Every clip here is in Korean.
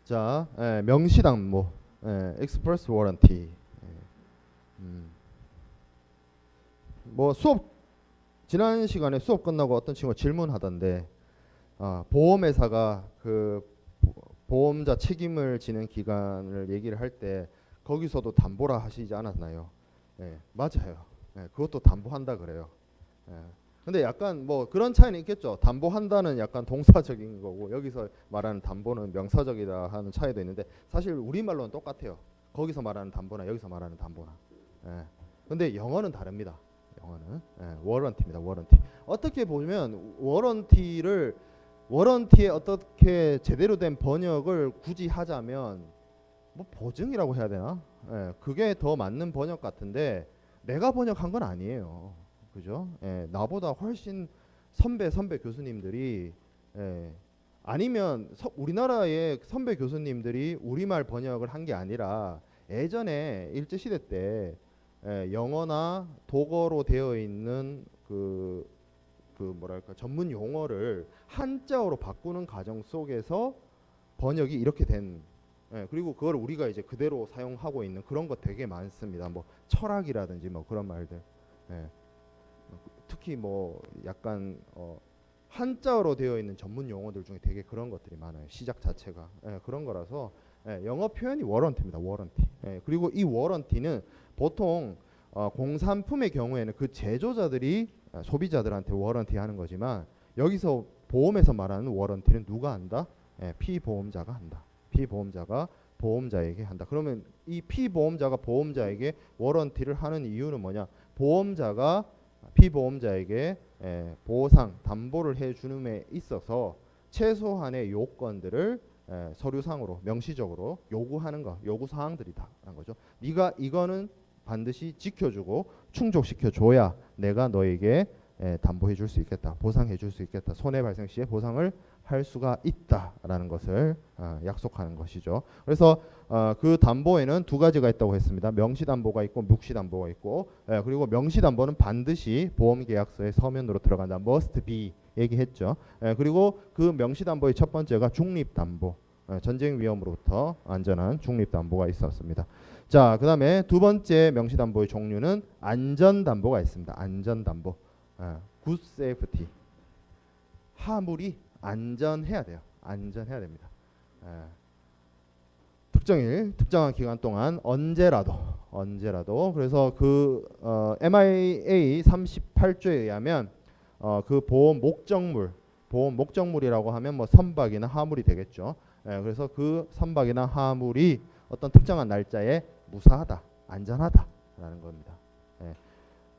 자, 명시담보, express warranty. 뭐 지난 시간에 수업 끝나고 어떤 친구가 질문하던데, 보험회사가 그 보험자 책임을 지는 기간을 얘기를 할 때 거기서도 담보라 하시지 않았나요? 맞아요. 그것도 담보한다 그래요. 근데 약간 뭐 그런 차이는 있겠죠. 담보한다는 약간 동사적인 거고 여기서 말하는 담보는 명사적이다 하는 차이도 있는데 사실 우리말로는 똑같아요. 거기서 말하는 담보나 여기서 말하는 담보나. 근데 영어는 다릅니다. 영어는 워런티입니다. 워런티. 어떻게 보면 워런티의 어떻게 제대로 된 번역을 굳이 하자면 뭐 보증이라고 해야 되나? 그게 더 맞는 번역 같은데 내가 번역한 건 아니에요. 그죠? 나보다 훨씬 선배 교수님들이 아니면 우리나라의 선배 교수님들이 우리말 번역을 한 게 아니라 예전에 일제시대 때 영어나 독어로 되어 있는 그 뭐랄까 전문 용어를 한자어로 바꾸는 과정 속에서 번역이 이렇게 된 그리고 그걸 우리가 이제 그대로 사용하고 있는 그런 것 되게 많습니다. 뭐 철학이라든지 뭐 그런 말들. 특히 뭐 약간 한자어로 되어 있는 전문 용어들 중에 되게 그런 것들이 많아요. 시작 자체가 그런 거라서 영어 표현이 워런티입니다. 워런티. 그리고 이 워런티는 보통 공산품의 경우에는 그 제조자들이 소비자들한테 워런티 하는 거지만 여기서 보험에서 말하는 워런티는 누가 한다? 피보험자가 한다. 피보험자가 보험자에게 한다. 그러면 이 피보험자가 보험자에게 워런티를 하는 이유는 뭐냐? 보험자가 피보험자에게 보상, 담보를 해주는 데 있어서 최소한의 요건들을 서류상으로 명시적으로 요구하는 거, 요구사항들이다라는 거죠. 네가 이거는 반드시 지켜주고 충족시켜줘야 내가 너에게 담보해 줄 수 있겠다, 보상해 줄 수 있겠다, 손해 발생 시에 보상을 할 수가 있다라는 것을 약속하는 것이죠. 그래서 그 담보에는 두 가지가 있다고 했습니다. 명시담보가 있고 묵시담보가 있고 그리고 명시담보는 반드시 보험계약서의 서면으로 들어간다. must be 얘기했죠. 그리고 그 명시담보의 첫 번째가 중립담보, 전쟁 위험으로부터 안전한 중립담보가 있었습니다. 자, 그 다음에 두 번째 명시담보의 종류는 안전담보가 있습니다. 안전담보, good safety. 화물이 안전해야 돼요. 안전해야 됩니다. 특정일, 특정한 기간 동안 언제라도 그래서 그 MIA 38조에 의하면 그 보험 목적물이라고 하면 뭐 선박이나 화물이 되겠죠. 그래서 그 선박이나 화물이 어떤 특정한 날짜에 무사하다, 안전하다라는 겁니다.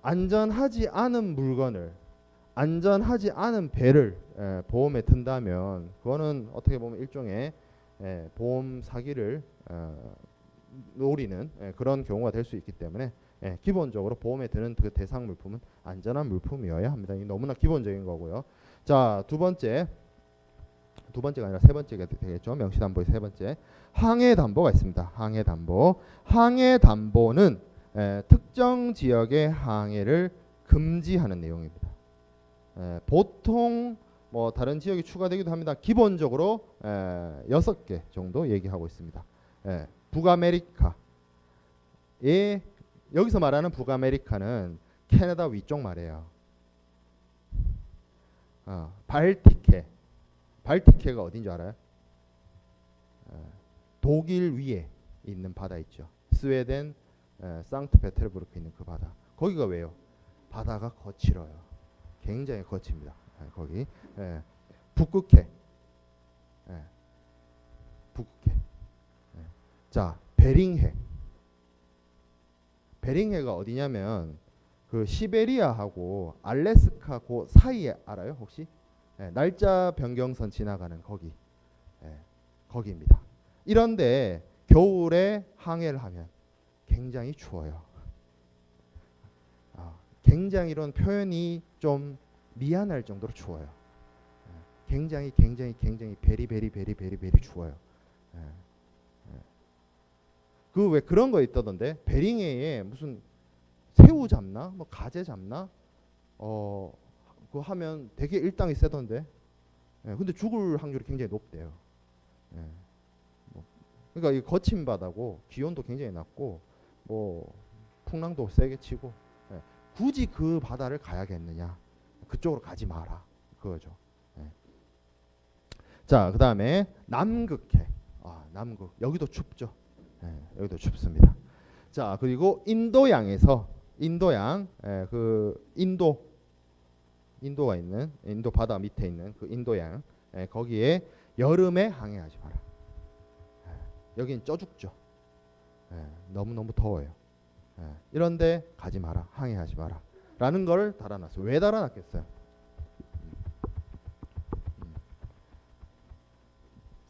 안전하지 않은 물건을, 안전하지 않은 배를 보험에 든다면 그거는 어떻게 보면 일종의 보험 사기를 노리는 그런 경우가 될 수 있기 때문에 기본적으로 보험에 드는 그 대상 물품은 안전한 물품이어야 합니다. 이 너무나 기본적인 거고요. 자, 두 번째가 아니라 세 번째가 되겠죠. 명시담보의 세 번째, 항해담보가 있습니다. 항해담보는 특정 지역의 항해를 금지하는 내용입니다. 보통 뭐 다른 지역이 추가되기도 합니다. 기본적으로 6개 정도 얘기하고 있습니다. 북아메리카에, 여기서 말하는 북아메리카는 캐나다 위쪽 말이에요. 발티케가 어딘지 알아요? 독일 위에 있는 바다 있죠. 스웨덴 상트페테르부르크에 있는 그 바다. 거기가 왜요? 바다가 거칠어요. 굉장히 거칩니다. 거기 북극해. 자, 베링해가 어디냐면 그 시베리아하고 알래스카 그 사이에 알아요 혹시? 날짜 변경선 지나가는 거기, 거기입니다. 이런데 겨울에 항해를 하면 굉장히 추워요. 굉장히 이런 표현이 좀 미안할 정도로 추워요. 굉장히 베리 추워요. 그 왜 그런 거 있다던데 베링해에 무슨 새우 잡나 뭐 가재 잡나 그거 하면 되게 일당이 세던데 근데 죽을 확률이 굉장히 높대요. 뭐 그러니까 이 거친 바다고 기온도 굉장히 낮고 뭐 풍랑도 세게 치고 예. 굳이 그 바다를 가야겠느냐? 그쪽으로 가지 마라. 그거죠. 예. 자, 그다음에 남극해. 남극. 여기도 춥죠. 예, 여기도 춥습니다. 자, 그리고 인도양에서 인도양, 예, 그 인도가 있는 인도 바다 밑에 있는 그 인도양, 예, 거기에 여름에 항해하지 마라. 예, 여긴 쪄 죽죠. 예, 너무 더워요. 예, 이런데 가지 마라, 항해하지 마라. 라는 걸 달아놨어요. 왜 달아놨겠어요?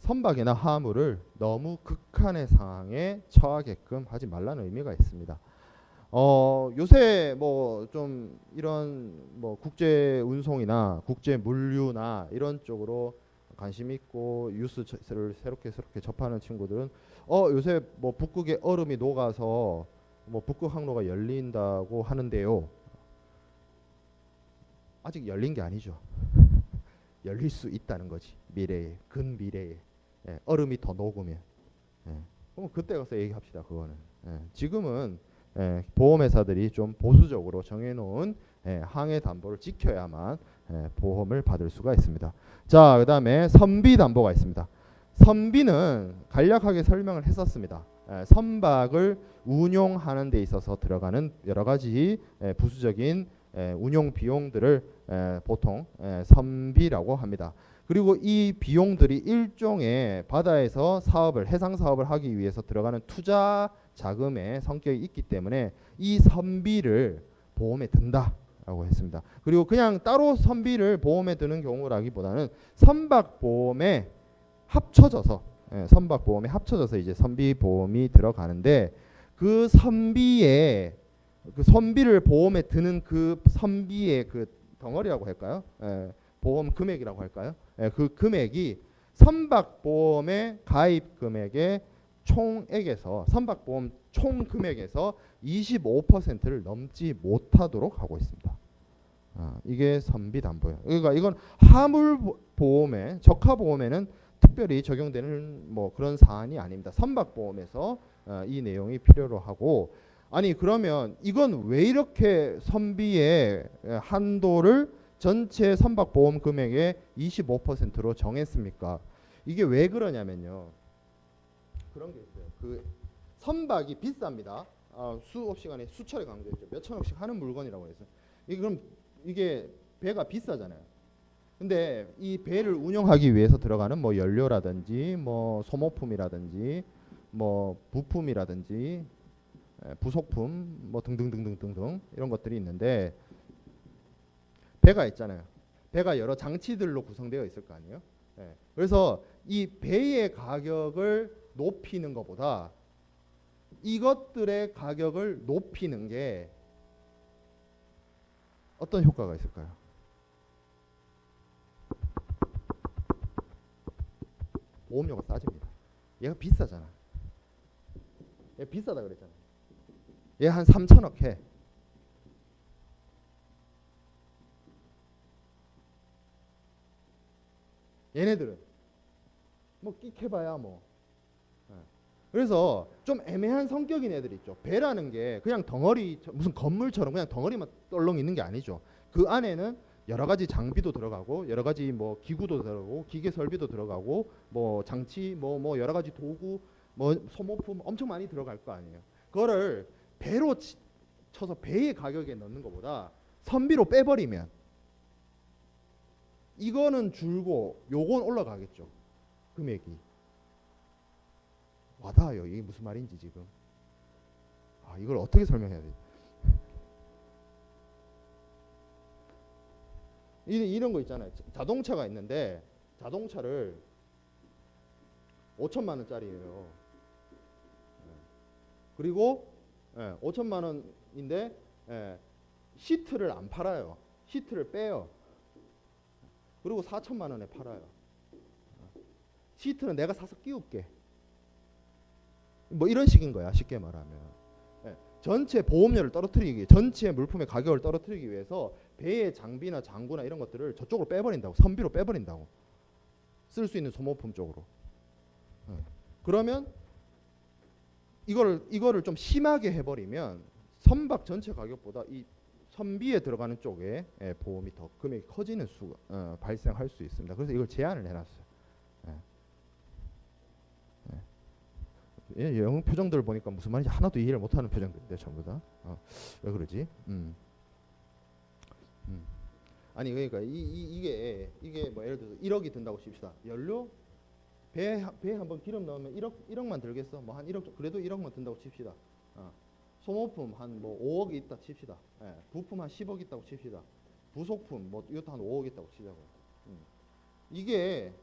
선박이나 화물을 너무 극한의 상황에 처하게끔 하지 말라는 의미가 있습니다. 요새 뭐 좀 이런 뭐 국제 운송이나 국제 물류나 이런 쪽으로 관심 있고 뉴스를 새롭게 접하는 친구들은 요새 뭐 북극의 얼음이 녹아서 뭐 북극 항로가 열린다고 하는데요. 아직 열린 게 아니죠. 열릴 수 있다는 거지. 미래에, 근미래에. 예, 얼음이 더 녹으면. 예, 그럼 그때 가서 얘기합시다. 그거는. 예, 지금은 보험회사들이 좀 보수적으로 정해놓은 항해 담보를 지켜야만 보험을 받을 수가 있습니다. 자, 그 다음에 선비 담보가 있습니다. 선비는 간략하게 설명을 했었습니다. 선박을 운용하는 데 있어서 들어가는 여러 가지 부수적인 운용 비용들을 보통 선비라고 합니다. 그리고 이 비용들이 일종의 바다에서 해상 사업을 하기 위해서 들어가는 투자 자금의 성격이 있기 때문에 이 선비를 보험에 든다라고 했습니다. 그리고 그냥 따로 선비를 보험에 드는 경우라기보다는 선박보험에 합쳐져서 이제 선비보험이 들어가는데 그 선비의 그 선비를 보험에 드는 그 선비의 그 덩어리라고 할까요? 보험 금액이라고 할까요? 그 금액이 선박보험의 가입 금액의 총액에서 선박보험 총 금액에서 25%를 넘지 못하도록 하고 있습니다. 이게 선비담보예요. 그러니까 이건 화물보험에 적하보험에는 특별히 적용되는 뭐 그런 사안이 아닙니다. 선박보험에서 이 내용이 필요로 하고 아니 그러면 이건 왜 이렇게 선비의 한도를 전체 선박보험 금액의 25%로 정했습니까? 이게 왜 그러냐면요. 그런 게 있어요. 그 선박이 비쌉니다. 수업 시간에 수차례 강조했죠. 몇 천억씩 하는 물건이라고 해서. 이게 배가 비싸잖아요. 근데 이 배를 운영하기 위해서 들어가는 뭐 연료라든지 뭐 소모품이라든지 뭐 부품이라든지 부속품 뭐 등등등등등등 이런 것들이 있는데 배가 있잖아요. 배가 여러 장치들로 구성되어 있을 거 아니에요. 그래서 이 배의 가격을 높이는 것보다 이것들의 가격을 높이는 게 어떤 효과가 있을까요? 보험료가 싸집니다. 얘가 비싸잖아. 얘 비싸다 그랬잖아. 얘 한 3천억 해. 얘네들은 뭐 끽해봐야 뭐. 그래서 좀 애매한 성격인 애들 있죠. 배라는 게 그냥 덩어리 무슨 건물처럼 그냥 덩어리만 떨렁 있는 게 아니죠. 그 안에는 여러 가지 장비도 들어가고 여러 가지 뭐 기구도 들어가고 기계 설비도 들어가고 뭐 장치 뭐 여러 가지 도구 뭐 소모품 엄청 많이 들어갈 거 아니에요. 그거를 배로 쳐서 배의 가격에 넣는 것보다 선비로 빼버리면 이거는 줄고 요건 올라가겠죠. 금액이. 와닿아요. 이게 무슨 말인지 지금. 이걸 어떻게 설명해야 돼? 이런 거 있잖아요. 자동차가 있는데 자동차를 5천만 원짜리예요. 그리고 5천만 원인데 시트를 안 팔아요. 시트를 빼요. 그리고 4천만 원에 팔아요. 시트는 내가 사서 끼울게. 뭐 이런 식인 거야. 쉽게 말하면. 전체 보험료를 떨어뜨리기 위해 전체 물품의 가격을 떨어뜨리기 위해서 배의 장비나 장구나 이런 것들을 저쪽으로 빼버린다고. 선비로 빼버린다고. 쓸 수 있는 소모품 쪽으로. 그러면 이거를 좀 심하게 해버리면 선박 전체 가격보다 이 선비에 들어가는 쪽에 보험이 더 금액이 커지는 수가 발생할 수 있습니다. 그래서 이걸 제한을 해놨어요. 영어 표정들 보니까 무슨 말인지 하나도 이해를 못하는 표정들인데 전부 다. 왜 그러지? 아니 그러니까 이게 뭐 예를 들어서 1억이 든다고 칩시다. 연료 배에 한번 기름 넣으면 1억만 들겠어. 뭐 한 1억 그래도 1억만 든다고 칩시다. 소모품 한 뭐 5억이 있다 칩시다. 부품 한 10억 있다고 칩시다. 부속품 뭐 이것도 한 5억 있다고 치자고요. 이게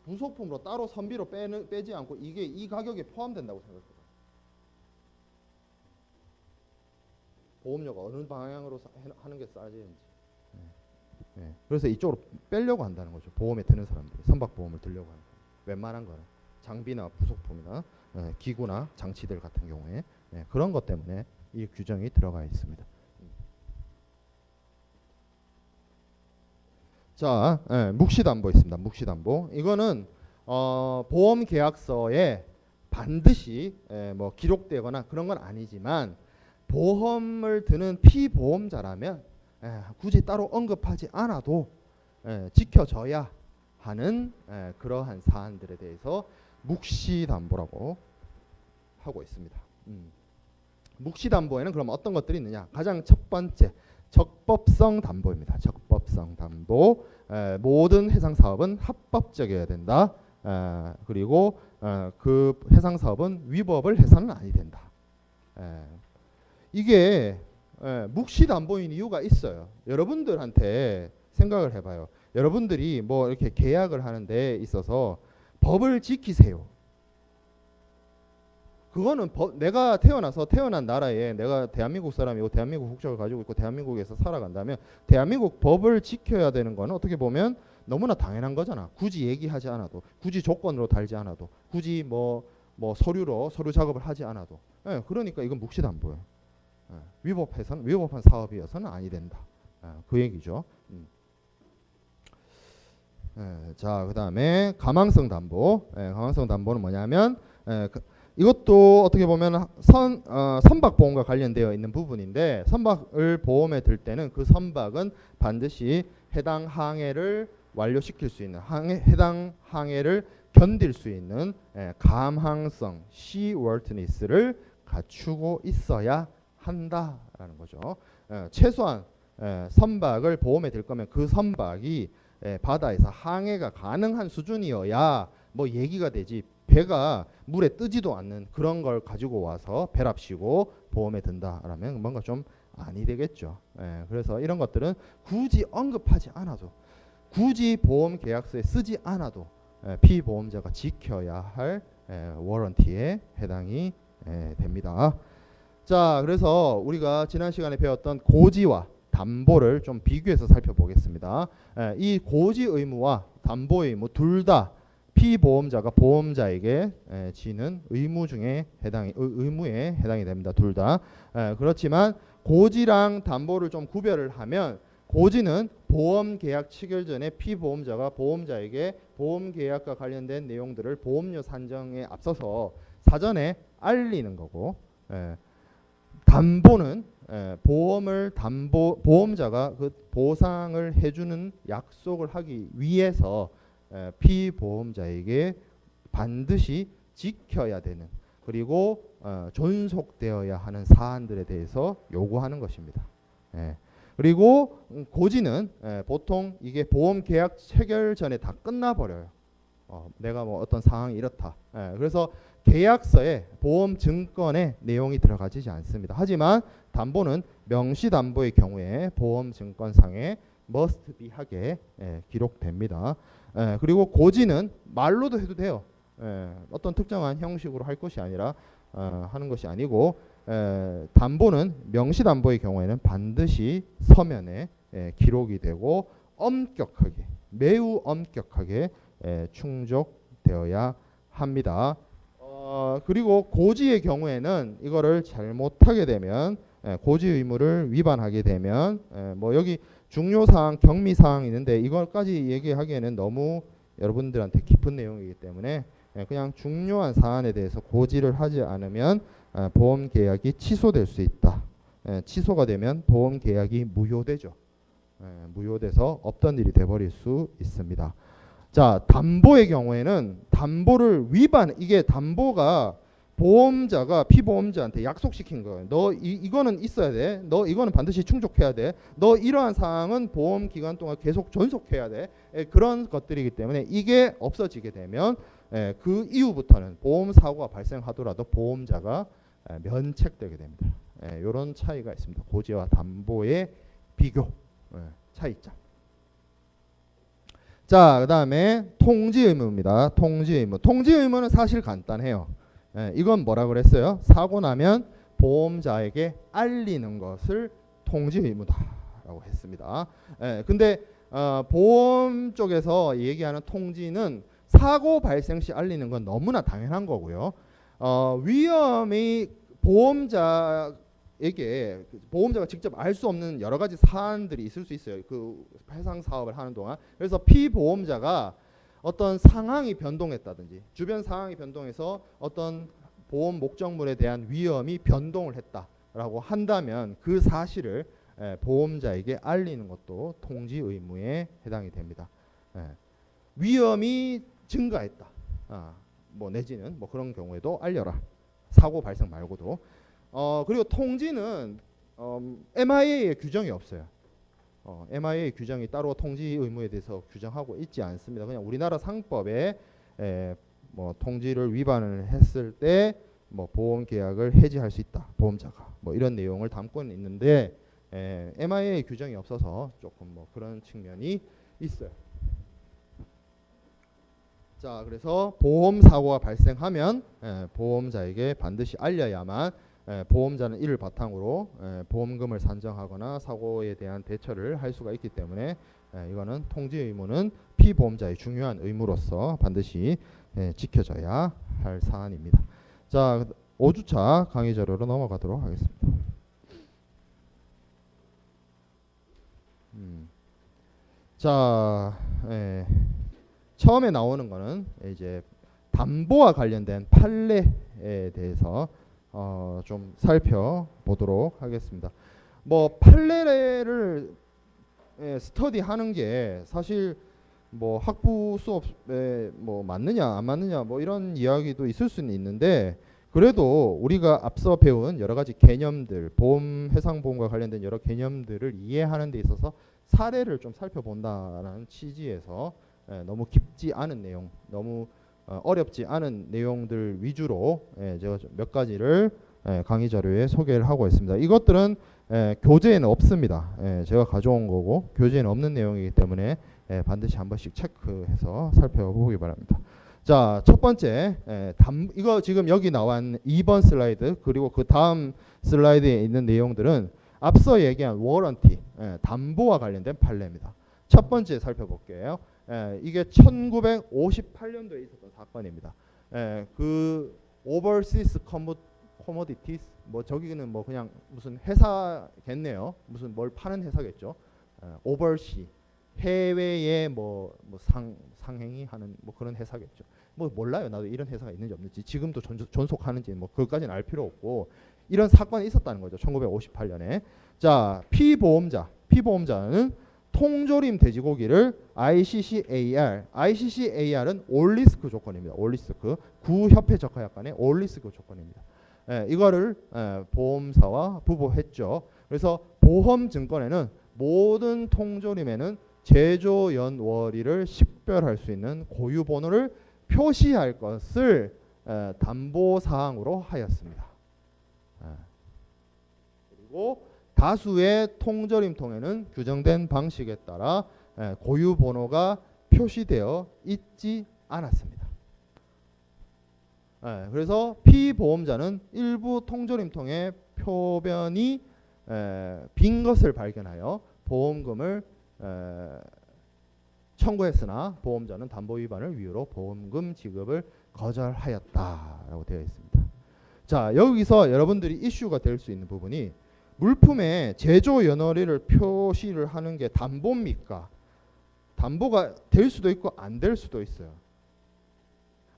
부속품으로 따로 선비로 빼지 않고 이게 이 가격에 포함된다고 생각해요. 보험료가 어느 방향으로 하는 게 싸지는지. 그래서 이쪽으로 빼려고 한다는 거죠. 보험에 드는 사람들이 선박보험을 들려고 하는 거예요. 웬만한 거는 장비나 부속품이나 기구나 장치들 같은 경우에 그런 것 때문에 이 규정이 들어가 있습니다. 자, 묵시담보 있습니다. 묵시담보. 이거는 보험 계약서에 반드시 뭐 기록되거나 그런 건 아니지만 보험을 드는 피보험자라면 굳이 따로 언급하지 않아도 지켜져야 하는 그러한 사안들에 대해서 묵시담보라고 하고 있습니다. 묵시담보에는 그럼 어떤 것들이 있느냐? 가장 첫 번째 적법성 담보입니다. 적법성 담보. 모든 해상 사업은 합법적이어야 된다. 그리고 그 해상 사업은 위법을 해서는 아니 된다. 이게 묵시 담보인 이유가 있어요. 여러분들한테 생각을 해봐요. 여러분들이 뭐 이렇게 계약을 하는 데 있어서 법을 지키세요. 그거는 내가 태어난 나라에 내가 대한민국 사람이고 대한민국 국적을 가지고 있고 대한민국에서 살아간다면 대한민국 법을 지켜야 되는 거는 어떻게 보면 너무나 당연한 거잖아. 굳이 얘기하지 않아도, 굳이 조건으로 달지 않아도, 굳이 뭐 서류 작업을 하지 않아도. 그러니까 이건 묵시담보예요. 위법한 사업이어서는 아니 된다. 그 얘기죠. 자, 그다음에 가망성 담보. 가망성 담보는 뭐냐면 이것도 어떻게 보면 선박 보험과 관련되어 있는 부분인데 선박을 보험에 들 때는 그 선박은 반드시 해당 항해를 완료시킬 수 있는 해당 항해를 견딜 수 있는 감항성 seaworthiness를 갖추고 있어야 한다라는 거죠. 최소한 선박을 보험에 들 거면 그 선박이 바다에서 항해가 가능한 수준이어야 뭐 얘기가 되지. 배가 물에 뜨지도 않는 그런 걸 가지고 와서 배랍시고 보험에 든다라면 뭔가 좀 아니 되겠죠. 그래서 이런 것들은 굳이 언급하지 않아도, 굳이 보험 계약서에 쓰지 않아도 피보험자가 지켜야 할 워런티에 해당이 됩니다. 자, 그래서 우리가 지난 시간에 배웠던 고지와 담보를 좀 비교해서 살펴보겠습니다. 이 고지 의무와 담보 의무 둘 다 피보험자가 보험자에게 지는 의무에 해당이 됩니다. 둘 다. 그렇지만 고지랑 담보를 좀 구별을 하면 고지는 보험 계약 체결 전에 피보험자가 보험자에게 보험 계약과 관련된 내용들을 보험료 산정에 앞서서 사전에 알리는 거고, 담보는 보험자가 그 보상을 해주는 약속을 하기 위해서 피보험자에게 반드시 지켜야 되는, 그리고 존속되어야 하는 사안들에 대해서 요구하는 것입니다. 그리고 고지는 보통 이게 보험 계약 체결 전에 다 끝나버려요. 내가 뭐 어떤 상황이 이렇다. 그래서 계약서에 보험 증권의 내용이 들어가지 않습니다. 하지만 담보는 명시담보의 경우에 보험 증권상에 must be 하게 기록됩니다. 그리고 고지는 말로도 해도 돼요. 어떤 특정한 형식으로 할 것이 아니라 하는 것이 아니고, 담보는 명시담보의 경우에는 반드시 서면에 기록이 되고 엄격하게, 매우 엄격하게 충족되어야 합니다. 그리고 고지의 경우에는 이거를 잘못하게 되면, 고지 의무를 위반하게 되면, 뭐 여기 중요사항, 경미사항이 있는데 이걸까지 얘기하기에는 너무 여러분들한테 깊은 내용이기 때문에 그냥 중요한 사안에 대해서 고지를 하지 않으면 보험 계약이 취소될 수 있다. 취소가 되면 보험 계약이 무효되죠. 무효돼서 없던 일이 돼버릴 수 있습니다. 자, 담보의 경우에는 담보를 이게 담보가 보험자가 피보험자한테 약속시킨 거예요. 너 이거는 있어야 돼. 너 이거는 반드시 충족해야 돼. 너 이러한 사항은 보험 기간 동안 계속 존속해야 돼. 그런 것들이기 때문에 이게 없어지게 되면 그 이후부터는 보험 사고가 발생하더라도 보험자가 면책되게 됩니다. 이런 차이가 있습니다. 고지와 담보의 비교 차이점. 자, 그 다음에 통지 의무입니다. 통지 의무. 통지 의무는 사실 간단해요. 이건 뭐라 그랬어요? 사고 나면 보험자에게 알리는 것을 통지 의무다라고 했습니다. 근데 보험 쪽에서 얘기하는 통지는 사고 발생 시 알리는 건 너무나 당연한 거고요. 위험이 보험자가 직접 알 수 없는 여러 가지 사안들이 있을 수 있어요. 그 해상 사업을 하는 동안. 그래서 피보험자가 어떤 상황이 변동했다든지 주변 상황이 변동해서 어떤 보험 목적물에 대한 위험이 변동을 했다라고 한다면 그 사실을 보험자에게 알리는 것도 통지 의무에 해당이 됩니다. 위험이 증가했다. 뭐 내지는 뭐 그런 경우에도 알려라. 사고 발생 말고도. 그리고 통지는 MIA의 규정이 없어요. MIA 규정이 따로 통지 의무에 대해서 규정하고 있지 않습니다. 그냥 우리나라 상법에 뭐 통지를 위반을 했을 때 뭐 보험 계약을 해지할 수 있다. 보험자가 뭐 이런 내용을 담고는 있는데 MIA 규정이 없어서 조금 뭐 그런 측면이 있어요. 자, 그래서 보험 사고가 발생하면 보험자에게 반드시 알려야만 보험자는 이를 바탕으로 보험금을 산정하거나 사고에 대한 대처를 할 수가 있기 때문에 이거는 통지 의무는 피보험자의 중요한 의무로서 반드시 지켜져야 할 사안입니다. 자, 5주차 강의 자료로 넘어가도록 하겠습니다. 자, 처음에 나오는 거는 이제 담보와 관련된 판례에 대해서 좀 살펴보도록 하겠습니다. 뭐 판례를 스터디하는 게 사실 뭐 학부 수업에 뭐 맞느냐 안 맞느냐 뭐 이런 이야기도 있을 수는 있는데 그래도 우리가 앞서 배운 여러 가지 개념들, 보험 해상보험과 관련된 여러 개념들을 이해하는 데 있어서 사례를 좀 살펴본다라는 취지에서 너무 깊지 않은 내용, 너무 어렵지 않은 내용들 위주로 제가 몇 가지를 강의 자료에 소개를 하고 있습니다. 이것들은 교재에는 없습니다. 제가 가져온 거고 교재에는 없는 내용이기 때문에 반드시 한 번씩 체크해서 살펴보기 바랍니다. 자, 첫 번째 이거 지금 여기 나온 2번 슬라이드 그리고 그 다음 슬라이드에 있는 내용들은 앞서 얘기한 워런티, 담보와 관련된 판례입니다. 첫 번째 살펴볼게요. 이게 1958년도에 있었던 사건입니다. 그 Overseas Commodities 뭐 저기는 뭐 그냥 무슨 회사겠네요. 무슨 뭘 파는 회사겠죠. Overseas 해외에 뭐 상행이 하는 뭐 그런 회사겠죠. 뭐 몰라요. 나도 이런 회사가 있는지 없는지 지금도 존속하는지 뭐 그것까지는 알 필요 없고 이런 사건이 있었다는 거죠. 1958년에. 자, 피보험자는 통조림 돼지고기를 ICCAR은 올리스크 조건입니다. 올리스크 구협회 적하약관의 올리스크 조건입니다. 이거를 보험사와 부보했죠. 그래서 보험증권에는 모든 통조림에는 제조 연월일을 식별할 수 있는 고유 번호를 표시할 것을 담보 사항으로 하였습니다. 그리고 다수의 통조림통에는 규정된 방식에 따라 고유 번호가 표시되어 있지 않았습니다. 그래서 피보험자는 일부 통조림통의 표변이 빈 것을 발견하여 보험금을 청구했으나 보험자는 담보 위반을 이유로 보험금 지급을 거절하였다라고 되어 있습니다. 자, 여기서 여러분들이 이슈가 될 수 있는 부분이 물품의 제조 연월일을 표시를 하는 게 담보입니까? 담보가 될 수도 있고 안 될 수도 있어요.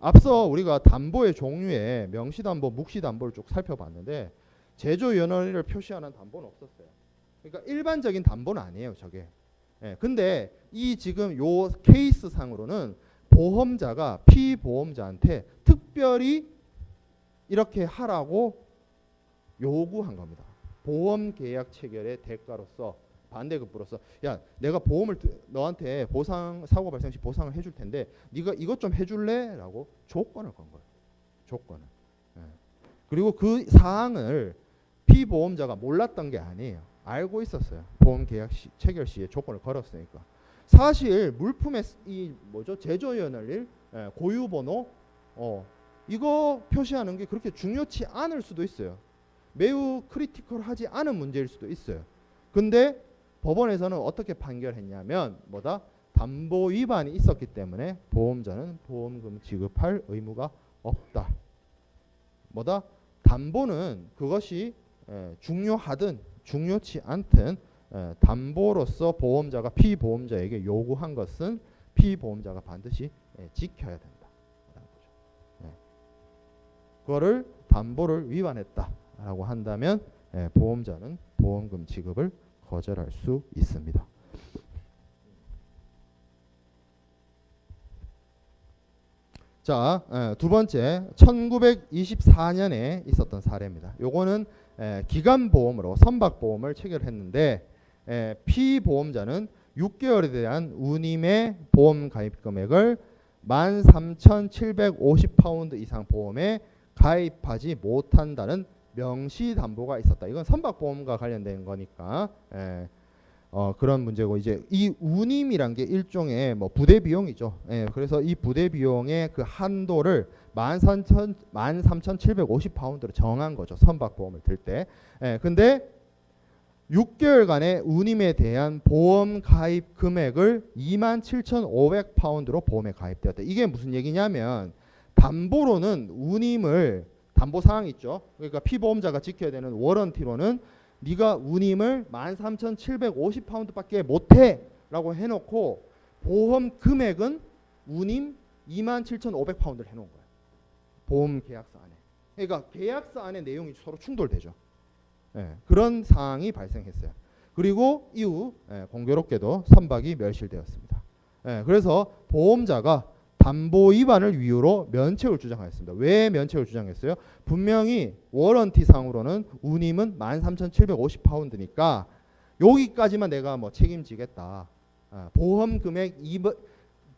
앞서 우리가 담보의 종류에 명시담보, 묵시담보를 쭉 살펴봤는데 제조연월일을 표시하는 담보는 없었어요. 그러니까 일반적인 담보는 아니에요, 저게. 예, 근데 이 지금 요 케이스 상으로는 보험자가 피보험자한테 특별히 이렇게 하라고 요구한 겁니다. 보험 계약 체결의 대가로서 반대급부로서 야 내가 보험을 너한테 보상 사고 발생 시 보상을 해줄 텐데 네가 이것 좀 해줄래?라고 조건을 건 거예요. 조건을. 예. 그리고 그 사항을 피보험자가 몰랐던 게 아니에요. 알고 있었어요. 보험 계약 시, 체결 시에 조건을 걸었으니까. 사실 물품의 이 뭐죠 제조연월일, 고유번호, 이거 표시하는 게 그렇게 중요치 않을 수도 있어요. 매우 크리티컬하지 않은 문제일 수도 있어요. 근데 법원에서는 어떻게 판결했냐면 뭐다? 담보 위반이 있었기 때문에 보험자는 보험금 지급할 의무가 없다. 뭐다? 담보는 그것이 중요하든 중요치 않든 담보로서 보험자가 피보험자에게 요구한 것은 피보험자가 반드시 지켜야 된다. 그거를 담보를 위반했다라고 한다면 보험자는 보험금 지급을 거절할 수 있습니다. 자, 두 번째 1924년에 있었던 사례입니다. 요거는 기간보험으로 선박보험을 체결했는데 피보험자는 6개월에 대한 운임의 보험 가입 금액을 13,750파운드 이상 보험에 가입하지 못한다는 명시담보가 있었다. 이건 선박보험과 관련된 거니까 그런 문제고 이제 이 운임이란 게 일종의 뭐 부대 비용이죠. 그래서 이 부대 비용의 그 한도를 13,750파운드로 정한 거죠. 선박보험을 들 때. 근데 6개월간의 운임에 대한 보험 가입 금액을 27,500파운드로 보험에 가입되었다. 이게 무슨 얘기냐면 담보로는 운임을 담보 사항 있죠. 그러니까 피보험자가 지켜야 되는 워런티로는 네가 운임을 13,750파운드밖에 못해라고 해놓고 보험 금액은 운임 27,500파운드를 해놓은 거예요. 보험 계약서 안에. 그러니까 계약서 안에 내용이 서로 충돌되죠. 그런 사항이 발생했어요. 그리고 이후 공교롭게도 선박이 멸실되었습니다. 그래서 보험자가 담보 위반을 이유로 면책을 주장하였습니다. 왜 면책을 주장했어요? 분명히 워런티 상으로는 운임은 13,750파운드니까 여기까지만 내가 뭐 책임지겠다. 보험 금액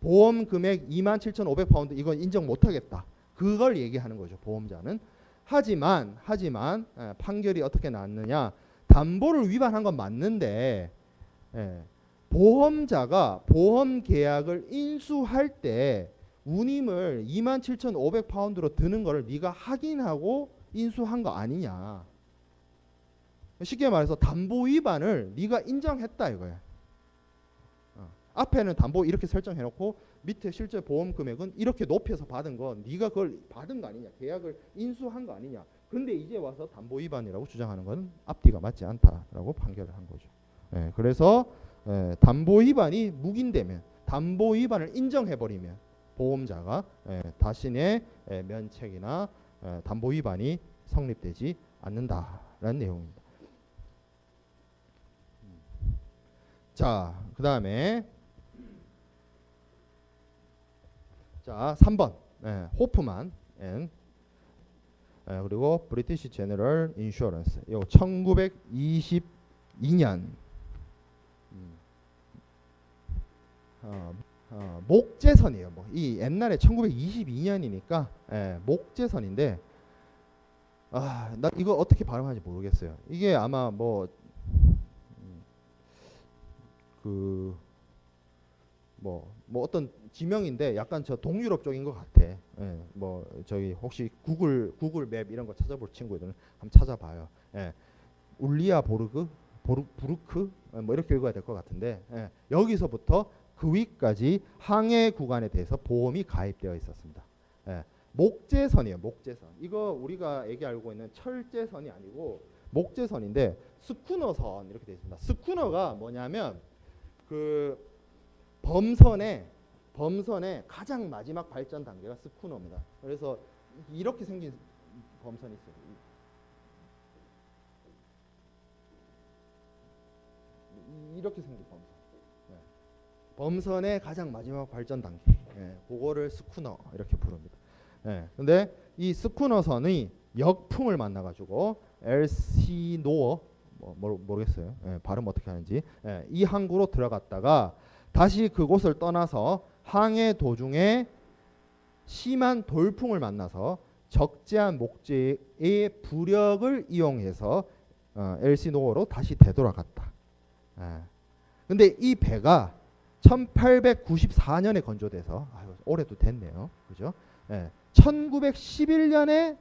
27,500파운드 이건 인정 못하겠다. 그걸 얘기하는 거죠. 보험자는. 하지만 판결이 어떻게 났느냐? 담보를 위반한 건 맞는데 보험자가 보험 계약을 인수할 때 운임을 27,500파운드로 드는 거를 네가 확인하고 인수한 거 아니냐. 쉽게 말해서 담보 위반을 네가 인정했다 이거야. 앞에는 담보 이렇게 설정해놓고 밑에 실제 보험 금액은 이렇게 높여서 받은 거 네가 그걸 받은 거 아니냐. 계약을 인수한 거 아니냐. 근데 이제 와서 담보 위반이라고 주장하는 건 앞뒤가 맞지 않다라고 판결을 한 거죠. 그래서 담보 위반이 묵인되면 담보 위반을 인정해버리면 보험자가 자신의 면책이나 담보 위반이 성립되지 않는다라는 내용입니다. 자, 그 다음에 자 3번 호프만 그리고 브리티시 제너럴 인슈어런스 요 1922년 목재선이에요. 뭐 이 옛날에 1922년이니까 목재선인데 나 이거 어떻게 발음하는지 모르겠어요. 이게 아마 뭐 어떤 지명인데 약간 저 동유럽 쪽인 것 같아. 뭐 저기 혹시 구글 맵 이런 거 찾아볼 친구들은 한번 찾아봐요. 울리아 부르크 뭐 이렇게 읽어야 될 것 같은데 여기서부터 그 위까지 항해 구간에 대해서 보험이 가입되어 있었습니다. 목재선이에요. 목재선. 이거 우리가 얘기 알고 있는 철재선이 아니고 목재선인데 스쿠너선 이렇게 되어 있습니다. 스쿠너가 뭐냐면 그 범선에 범선의 가장 마지막 발전 단계가 스쿠너입니다. 그래서 이렇게 생긴 범선이 있어요. 이렇게 생긴 범선. 네. 범선의 가장 마지막 발전 단계. 네. 그거를 스쿠너 이렇게 부릅니다. 네. 근데 이 스쿠너선이 역풍을 만나가지고 엘시노어 모르겠어요. 네. 발음 어떻게 하는지. 네. 이 항구로 들어갔다가 다시 그곳을 떠나서 항해 도중에 심한 돌풍을 만나서 적재한 목재의 부력을 이용해서 엘시노어로 다시 되돌아갔다. 근데 이 배가 1894년에 건조돼서 올해도 됐네요. 그죠? 1911년에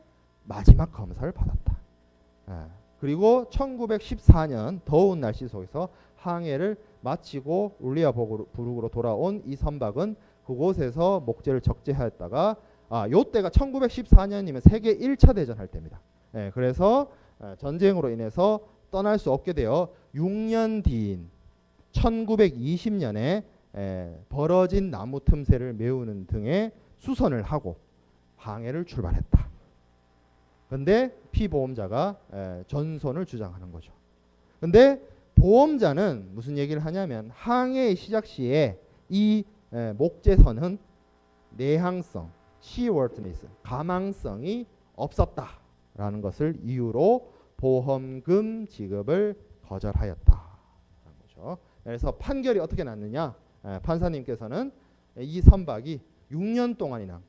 마지막 검사를 받았다. 그리고 1914년 더운 날씨 속에서 항해를 마치고 울리아부르크로 돌아온 이 선박은 그곳에서 목재를 적재하였다가 요때가 1914년이면 세계 1차 대전 할 때입니다. 그래서 전쟁으로 인해서 떠날 수 없게 되어 6년 뒤인 1920년에 벌어진 나무 틈새를 메우는 등의 수선을 하고 항해를 출발했다. 근데 피보험자가 전선을 주장하는 거죠. 근데 보험자는 무슨 얘기를 하냐면 항해의 시작 시에 이 목재선은 내항성, seaworthiness, 가망성이 없었다라는 것을 이유로 보험금 지급을 거절하였다라는 거죠. 그래서 판결이 어떻게 났느냐? 판사님께서는 이 선박이 6년 동안이나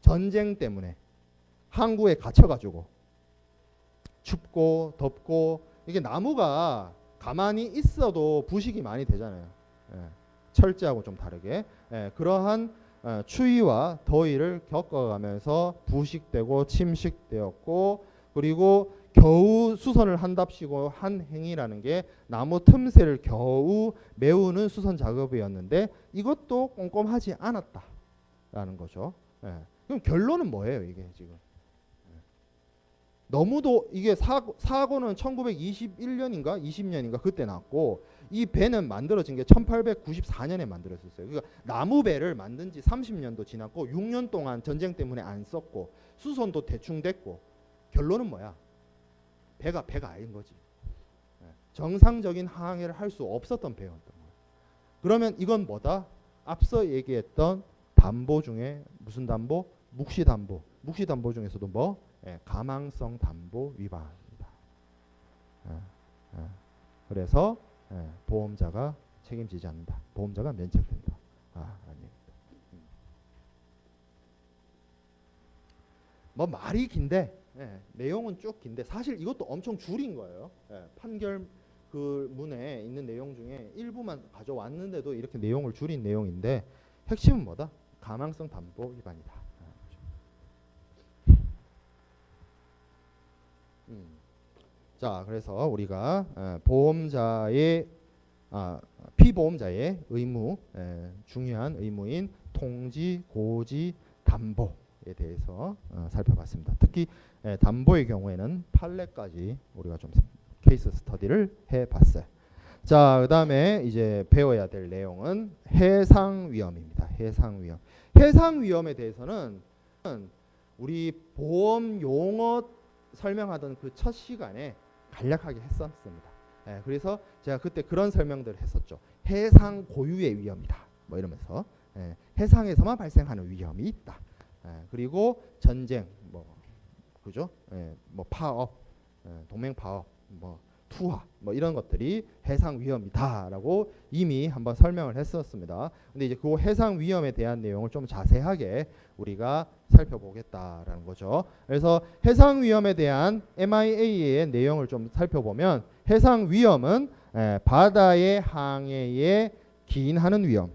전쟁 때문에 항구에 갇혀가지고 춥고 덥고 이게 나무가 가만히 있어도 부식이 많이 되잖아요. 철제하고 좀 다르게 그러한 추위와 더위를 겪어가면서 부식되고 침식되었고 그리고 겨우 수선을 한답시고 한 행위라는 게 나무 틈새를 겨우 메우는 수선 작업이었는데 이것도 꼼꼼하지 않았다라는 거죠. 그럼 결론은 뭐예요, 이게 지금? 너무도 이게 사고는 1921년인가 20년인가 그때 났고 이 배는 만들어진 게 1894년에 만들어졌어요. 그러니까 나무 배를 만든 지 30년도 지났고 6년 동안 전쟁 때문에 안 썼고 수선도 대충 됐고 결론은 뭐야? 배가 아닌 거지. 정상적인 항해를 할 수 없었던 배였던 거예요. 그러면 이건 뭐다? 앞서 얘기했던 담보 중에 무슨 담보? 묵시담보. 묵시담보 중에서도 뭐? 가망성 담보 위반입니다. 그래서 보험자가 책임지지 않는다. 보험자가 면책된다. 뭐 말이 긴데 내용은 쭉 긴데 사실 이것도 엄청 줄인 거예요. 판결 그 문에 있는 내용 중에 일부만 가져왔는데도 이렇게 내용을 줄인 내용인데 핵심은 뭐다? 가망성 담보 위반이다. 자, 그래서 우리가 보험자의 피보험자의 의무, 중요한 의무인 통지, 고지, 담보에 대해서 살펴봤습니다. 특히 담보의 경우에는 판례까지 우리가 좀 케이스 스터디를 해봤어요. 자, 그다음에 이제 배워야 될 내용은 해상 위험입니다. 해상 위험. 해상 위험에 대해서는 우리 보험 용어 설명하던 그 첫 시간에 간략하게 했었습니다. 그래서 제가 그때 그런 설명들을 했었죠. 해상 고유의 위험이다. 뭐 이러면서 해상에서만 발생하는 위험이 있다. 그리고 전쟁, 뭐 그죠? 뭐 파업, 동맹 파업, 뭐 투하, 뭐 이런 것들이 해상 위험이다라고 이미 한번 설명을 했었습니다. 근데 이제 그 해상 위험에 대한 내용을 좀 자세하게 우리가 살펴보겠다라는 거죠. 그래서 해상 위험에 대한 MIA의 내용을 좀 살펴보면 해상 위험은 바다의 항해에 기인하는 위험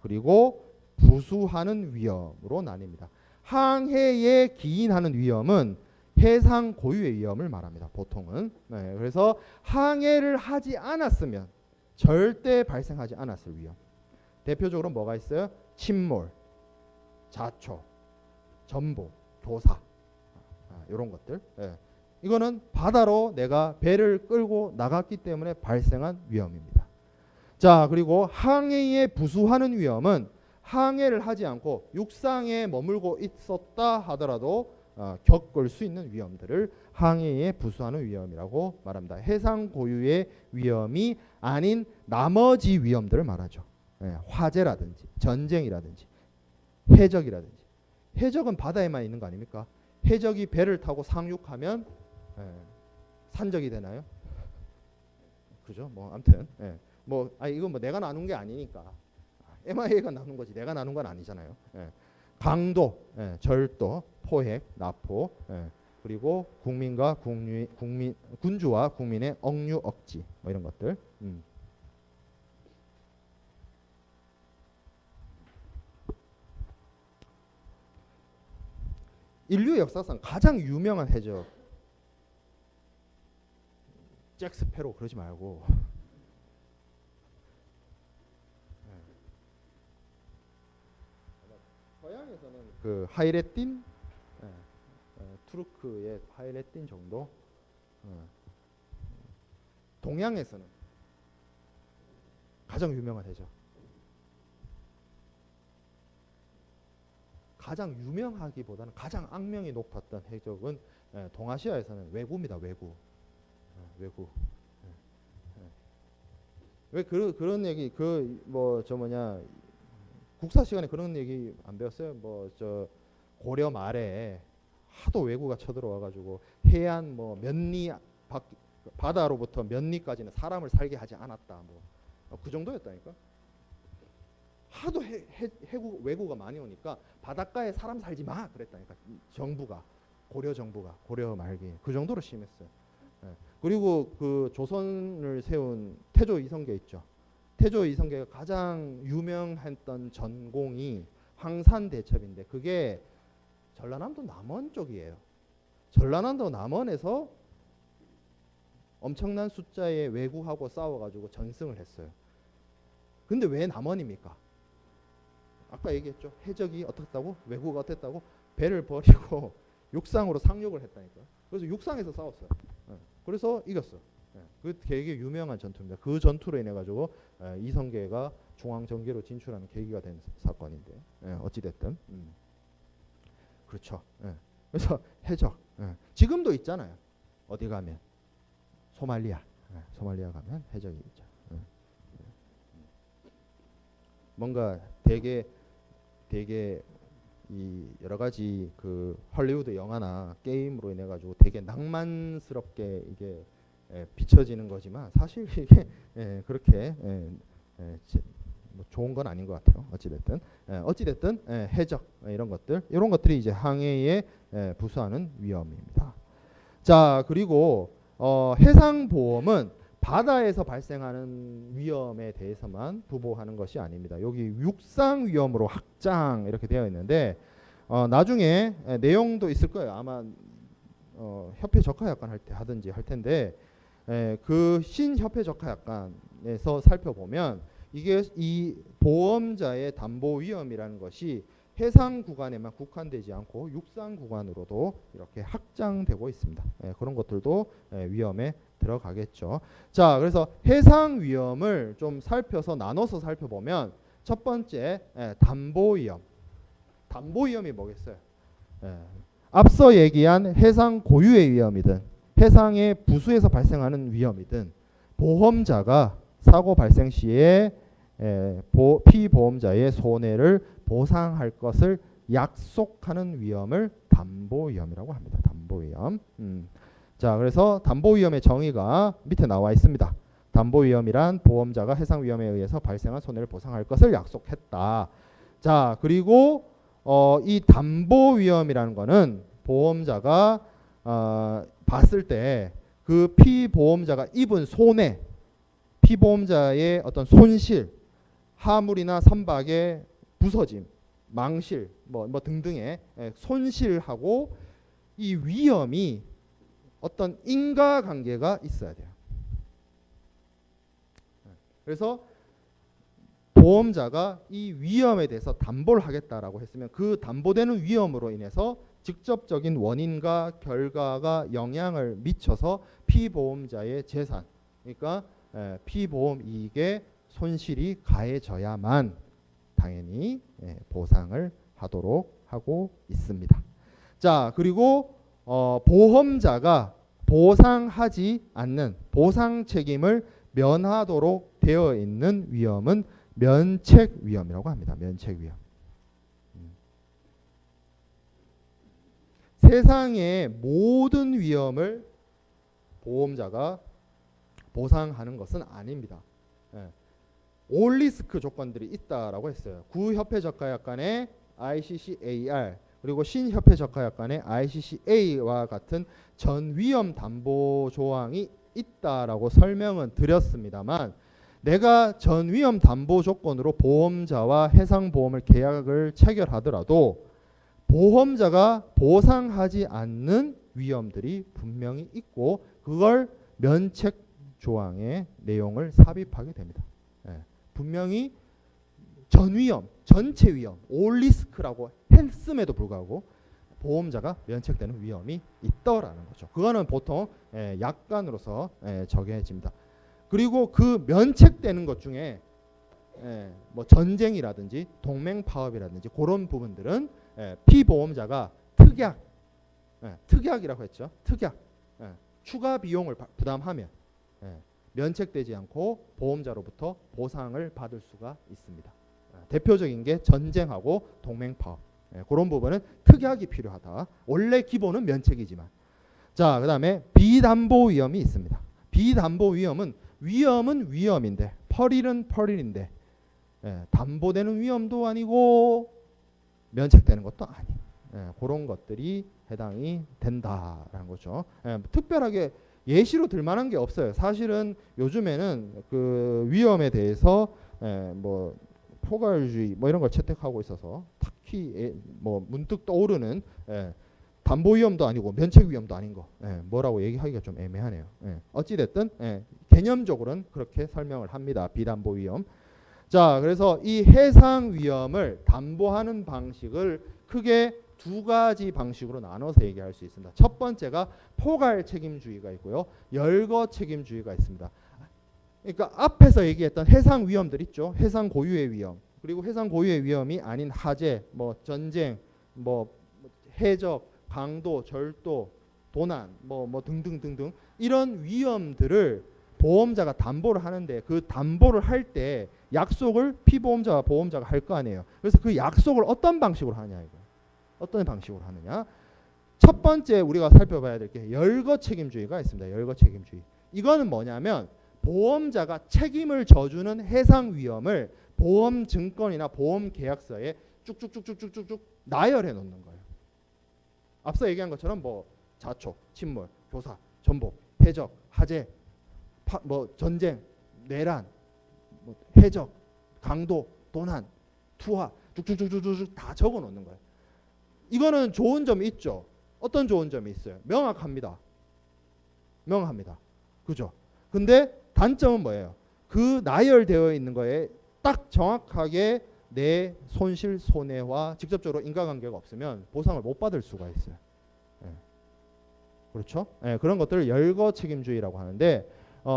그리고 부수하는 위험으로 나뉩니다. 항해에 기인하는 위험은 해상 고유의 위험을 말합니다. 보통은. 그래서 항해를 하지 않았으면 절대 발생하지 않았을 위험. 대표적으로 뭐가 있어요? 침몰, 자초, 전보, 교사 이런 것들. 이거는 바다로 내가 배를 끌고 나갔기 때문에 발생한 위험입니다. 자, 그리고 항해에 부수하는 위험은 항해를 하지 않고 육상에 머물고 있었다 하더라도 겪을 수 있는 위험들을 항해에 부수하는 위험이라고 말합니다. 해상 고유의 위험이 아닌 나머지 위험들을 말하죠. 화재라든지 전쟁이라든지 해적이라든지. 해적은 바다에만 있는 거 아닙니까? 해적이 배를 타고 상륙하면 산적이 되나요? 그죠? 뭐 아무튼 이건 뭐 내가 나눈 게 아니니까 MIA가 나눈 거지 내가 나눈 건 아니잖아요. 강도, 절도, 포획, 납포, 그리고 국민과 군주와 국민의 억류 억지 뭐 이런 것들. 인류 역사상 가장 유명한 해적 잭 스패로 그러지 말고 서양에서는 그 하이레틴 투르크의 하이레틴 정도, 동양에서는 가장 유명한 해적. 가장 유명하기보다는 가장 악명이 높았던 해적은 동아시아에서는 왜구입니다. 왜구. 왜 그런 얘기 국사 시간에 그런 얘기 안 배웠어요? 뭐 저 고려 말에 하도 왜구가 쳐들어와 가지고 해안 면리 바다로부터 면리까지는 사람을 살게 하지 않았다. 그 정도였다니까. 하도 왜구가 많이 오니까 바닷가에 사람 살지 마 그랬다니까. 고려 말기 그 정도로 심했어요. 그리고 그 조선을 세운 태조 이성계 있죠. 태조 이성계가 가장 유명했던 전공이 황산대첩인데 그게 전라남도 남원 쪽이에요. 전라남도 남원에서 엄청난 숫자의 왜구하고 싸워가지고 전승을 했어요. 근데 왜 남원입니까? 아까 얘기했죠. 해적이 어떻다고? 왜구가 어땠다고? 배를 버리고 육상으로 상륙을 했다니까요. 그래서 육상에서 싸웠어요. 그래서 이겼어. 그 되게 유명한 전투입니다. 그 전투로 인해 가지고 이성계가 중앙정계로 진출하는 계기가 된 사건인데 어찌 됐든 그렇죠. 그래서 해적 지금도 있잖아요. 어디 가면 소말리아 가면 해적이 있죠. 뭔가 되게 이 여러 가지 그 헐리우드 영화나 게임으로 인해 가지고 되게 낭만스럽게 이게 비춰지는 거지만 사실 이게 그렇게 뭐 좋은 건 아닌 것 같아요. 어찌됐든 해적 이런 것들이 이제 항해에 부수하는 위험입니다. 자, 그리고 해상보험은 바다에서 발생하는 위험에 대해서만 부보하는 것이 아닙니다. 여기 육상 위험으로 확장 이렇게 되어 있는데 나중에 내용도 있을 거예요. 아마 협회 적하약관 할 때 하든지 할 텐데 그 신협회 적하약관에서 살펴보면 이게 이 보험자의 담보 위험이라는 것이 해상 구간에만 국한되지 않고 육상 구간으로도 이렇게 확장되고 있습니다. 그런 것들도 위험에 들어가겠죠. 자, 그래서 해상 위험을 좀 나눠서 살펴보면 첫 번째 담보 위험. 담보 위험이 뭐겠어요? 앞서 얘기한 해상 고유의 위험이든 해상의 부수에서 발생하는 위험이든 보험자가 사고 발생 시에 피보험자의 손해를 보상할 것을 약속하는 위험을 담보위험이라고 합니다. 담보위험. 자, 그래서 담보위험의 정의가 밑에 나와 있습니다. 담보위험이란 보험자가 해상위험에 의해서 발생한 손해를 보상할 것을 약속했다. 자, 그리고 이 담보위험이라는 거는 보험자가 봤을 때 그 피보험자가 입은 손해, 피보험자의 어떤 손실, 하물이나 선박의 부서짐, 망실 뭐 등등의 손실하고 이 위험이 어떤 인과관계가 있어야 돼요. 그래서 보험자가 이 위험에 대해서 담보를 하겠다라고 했으면 그 담보되는 위험으로 인해서 직접적인 원인과 결과가 영향을 미쳐서 피보험자의 재산, 그러니까 피보험 이익에 손실이 가해져야만 당연히 보상을 하도록 하고 있습니다. 자, 그리고 보험자가 보상하지 않는 보상 책임을 면하도록 되어 있는 위험은 면책 위험이라고 합니다. 면책 위험. 세상의 모든 위험을 보험자가 보상하는 것은 아닙니다. 올 리스크 조건들이 있다라고 했어요. 구협회 적하약관의 ICC-AR 그리고 신협회 적하약관의 ICC-A와 같은 전위험 담보 조항이 있다라고 설명은 드렸습니다만 내가 전위험 담보 조건으로 보험자와 해상보험을 계약을 체결하더라도 보험자가 보상하지 않는 위험들이 분명히 있고 그걸 면책 조항의 내용을 삽입하게 됩니다. 분명히 전위험, 전체 위험, 올 리스크라고 했음에도 불구하고 보험자가 면책되는 위험이 있더라는 거죠. 그거는 보통 약관으로서 정해집니다. 그리고 그 면책되는 것 중에 뭐 전쟁이라든지 동맹 파업이라든지 그런 부분들은 피보험자가 특약이라고 했죠. 특약, 추가 비용을 부담하면 면책되지 않고 보험자로부터 보상을 받을 수가 있습니다. 대표적인 게 전쟁하고 동맹 파업. 그런 부분은 특약이 필요하다. 원래 기본은 면책이지만. 자, 그다음에 비담보 위험이 있습니다. 비담보 위험은 위험인데 퍼릴은 퍼릴인데 담보되는 위험도 아니고 면책되는 것도 아닌 그런 것들이 해당이 된다라는 거죠. 특별하게 예시로 들만한 게 없어요. 사실은 요즘에는 그 위험에 대해서 뭐 포괄주의 뭐 이런 걸 채택하고 있어서 특히 뭐 문득 떠오르는 담보 위험도 아니고 면책 위험도 아닌 거 뭐라고 얘기하기가 좀 애매하네요. 어찌 됐든 개념적으로는 그렇게 설명을 합니다. 비담보 위험. 자, 그래서 이 해상 위험을 담보하는 방식을 크게 두 가지 방식으로 나눠서 얘기할 수 있습니다. 첫 번째가 포괄 책임주의가 있고요. 열거 책임주의가 있습니다. 그러니까 앞에서 얘기했던 해상 위험들 있죠. 해상 고유의 위험. 그리고 해상 고유의 위험이 아닌 하재, 뭐 전쟁, 뭐 해적, 강도, 절도, 도난, 뭐 등등등등 이런 위험들을 보험자가 담보를 하는데 그 담보를 할 때 약속을 피보험자와 보험자가 할 거 아니에요. 그래서 그 약속을 어떤 방식으로 하냐 이거. 어떤 방식으로 하느냐. 첫 번째 우리가 살펴봐야 될 게 열거 책임주의가 있습니다. 열거 책임주의. 이거는 뭐냐면 보험자가 책임을 져주는 해상 위험을 보험 증권이나 보험 계약서에 쭉쭉쭉쭉쭉쭉 나열해 놓는 거예요. 앞서 얘기한 것처럼 뭐 자초, 침몰, 교사, 전복, 해적, 하재, 뭐 전쟁, 내란, 뭐 해적, 강도, 도난, 투하 쭉쭉쭉쭉쭉 다 적어 놓는 거예요. 이거는 좋은 점이 있죠. 어떤 좋은 점이 있어요? 명확합니다. 그죠? 근데 단점은 뭐예요? 그 나열되어 있는 거에 딱 정확하게 내 손실 손해와 직접적으로 인과관계가 없으면 보상을 못 받을 수가 있어요. 그렇죠? 그런 것들을 열거 책임주의라고 하는데